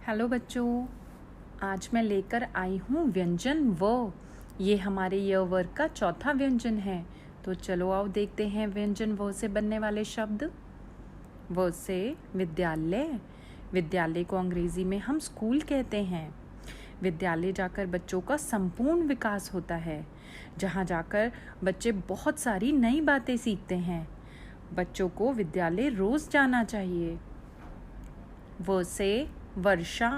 Hello बच्चों, आज मैं लेकर आई हूँ व्यंजन व। ये हमारे य वर्ग का चौथा व्यंजन है। तो चलो आओ देखते हैं व्यंजन व से बनने वाले शब्द। व से विद्यालय। विद्यालय को अंग्रेजी में हम स्कूल कहते हैं। विद्यालय जाकर बच्चों का संपूर्ण विकास होता है, जहाँ जाकर बच्चे बहुत सारी नई बातें सीखते हैं। बच्चों को विद्यालय रोज जाना चाहिए। व से वर्षा।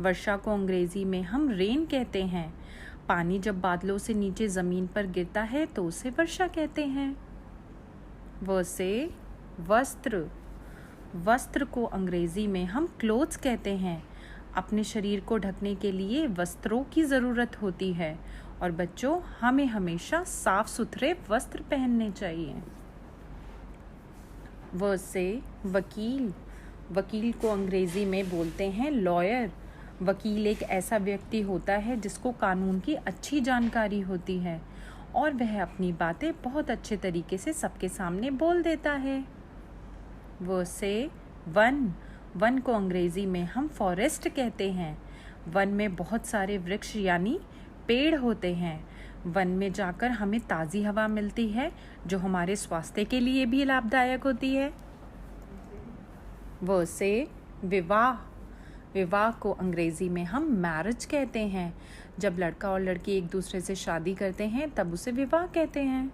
वर्षा को अंग्रेजी में हम रेन कहते हैं। पानी जब बादलों से नीचे ज़मीन पर गिरता है तो उसे वर्षा कहते हैं। व से वस्त्र। वस्त्र को अंग्रेजी में हम क्लोथ्स कहते हैं। अपने शरीर को ढकने के लिए वस्त्रों की ज़रूरत होती है और बच्चों, हमें हमेशा साफ सुथरे वस्त्र पहनने चाहिए। व से वकील। वकील को अंग्रेजी में बोलते हैं लॉयर। वकील एक ऐसा व्यक्ति होता है जिसको कानून की अच्छी जानकारी होती है और वह अपनी बातें बहुत अच्छे तरीके से सबके सामने बोल देता है। वो से वन। वन को अंग्रेजी में हम फॉरेस्ट कहते हैं। वन में बहुत सारे वृक्ष यानी पेड़ होते हैं। वन में जाकर हमें ताज़ी हवा मिलती है जो हमारे स्वास्थ्य के लिए भी लाभदायक होती है। वो से विवाह। विवाह को अंग्रेजी में हम मैरिज कहते हैं। जब लड़का और लड़की एक दूसरे से शादी करते हैं तब उसे विवाह कहते हैं।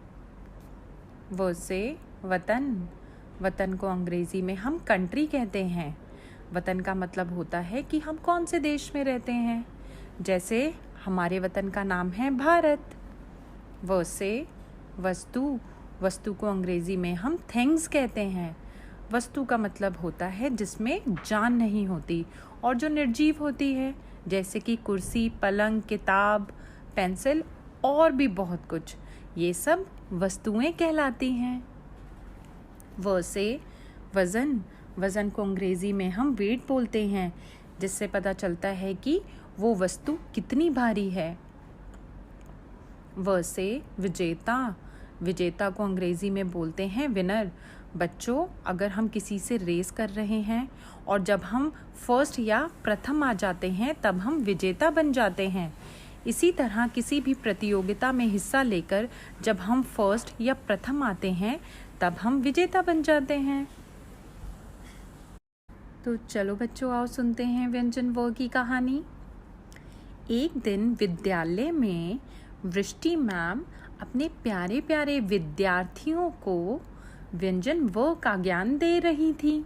वो से वतन। वतन को अंग्रेजी में हम कंट्री कहते हैं। वतन का मतलब होता है कि हम कौन से देश में रहते हैं। जैसे हमारे वतन का नाम है भारत। वो से वस्तु। वस्तु को अंग्रेजी में हम थिंग्स कहते हैं। वस्तु का मतलब होता है जिसमें जान नहीं होती और जो निर्जीव होती है, जैसे कि कुर्सी, पलंग, किताब, पेंसिल और भी बहुत कुछ। ये सब वस्तुएं कहलाती हैं। व से वज़न। वज़न को अंग्रेजी में हम वेट बोलते हैं, जिससे पता चलता है कि वो वस्तु कितनी भारी है। व से विजेता। विजेता को अंग्रेजी में बोलते हैं विनर। बच्चों, अगर हम किसी से रेस कर रहे हैं और जब हम फर्स्ट या प्रथम आ जाते हैं तब हम विजेता बन जाते हैं। इसी तरह किसी भी प्रतियोगिता में हिस्सा लेकर जब हम फर्स्ट या प्रथम आते हैं तब हम विजेता बन जाते हैं। तो चलो बच्चों, आओ सुनते हैं व्यंजन व की कहानी। एक दिन विद्यालय में वृष्टि मैम अपने प्यारे प्यारे विद्यार्थियों को व्यंजन व का ज्ञान दे रही थी।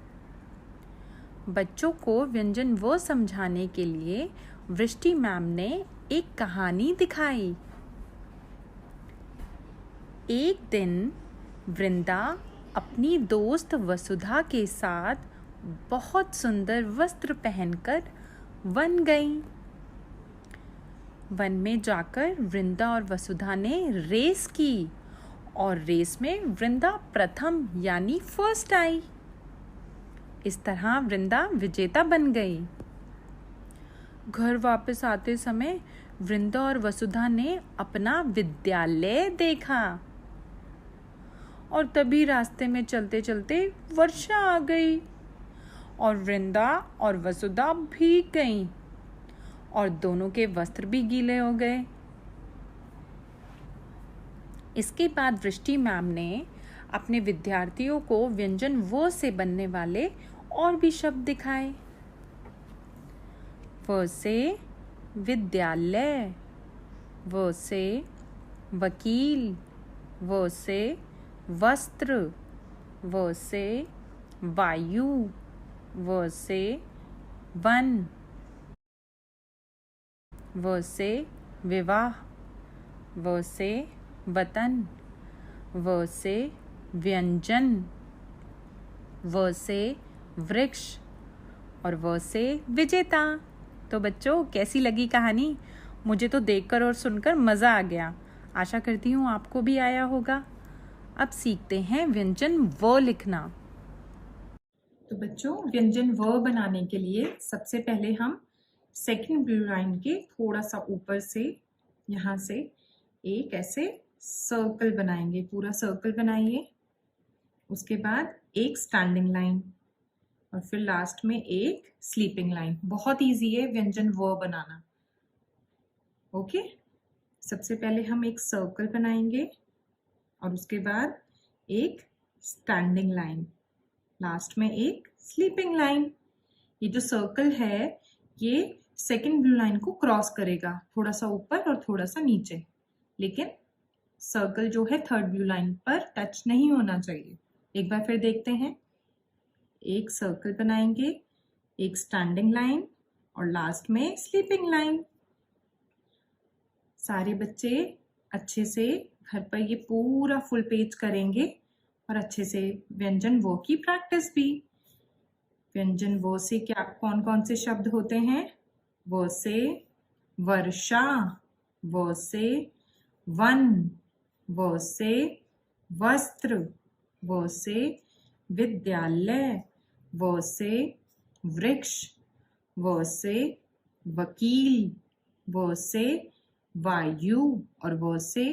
बच्चों को व्यंजन व समझाने के लिए वृष्टि मैम ने एक कहानी दिखाई। एक दिन वृंदा अपनी दोस्त वसुधा के साथ बहुत सुंदर वस्त्र पहनकर वन गई। वन में जाकर वृंदा और वसुधा ने रेस की और रेस में वृंदा प्रथम यानी फर्स्ट आई। इस तरह वृंदा विजेता बन गई। घर वापस आते समय वृंदा और वसुधा ने अपना विद्यालय देखा और तभी रास्ते में चलते चलते वर्षा आ गई और वृंदा और वसुधा भीग गईं और दोनों के वस्त्र भी गीले हो गए। इसके बाद वृष्टि मैम ने अपने विद्यार्थियों को व्यंजन व से बनने वाले और भी शब्द दिखाए। व से विद्यालय। व से वकील। व से वस्त्र। व से वायु। व से वन। व से विवाह। व से वतन। व से व्यंजन। व से वृक्ष और व से विजेता। तो बच्चों, कैसी लगी कहानी? मुझे तो देखकर और सुनकर मज़ा आ गया। आशा करती हूँ आपको भी आया होगा। अब सीखते हैं व्यंजन व लिखना। तो बच्चों, व्यंजन व बनाने के लिए सबसे पहले हम सेकंड ब्लू लाइन के थोड़ा सा ऊपर से यहाँ से एक ऐसे सर्कल बनाएंगे। पूरा सर्कल बनाइए। उसके बाद एक स्टैंडिंग लाइन, और फिर लास्ट में एक स्लीपिंग लाइन। बहुत इजी है व्यंजन व बनाना। ओके, सबसे पहले हम एक सर्कल बनाएंगे और उसके बाद एक स्टैंडिंग लाइन, लास्ट में एक स्लीपिंग लाइन। ये जो सर्कल है ये सेकंड ब्लू लाइन को क्रॉस करेगा, थोड़ा सा ऊपर और थोड़ा सा नीचे, लेकिन सर्कल जो है थर्ड ब्लू लाइन पर टच नहीं होना चाहिए। एक बार फिर देखते हैं। एक सर्कल बनाएंगे, एक स्टैंडिंग लाइन और लास्ट में स्लीपिंग लाइन। सारे बच्चे अच्छे से घर पर ये पूरा फुल पेज करेंगे और अच्छे से व्यंजन वो की प्रैक्टिस भी। व्यंजन वो से क्या कौन कौन से शब्द होते हैं? वो से वर्षा, वो से वन, वो से वस्त्र, वो से विद्यालय, वो से वृक्ष, वो से वकील, वो से वायु और वो से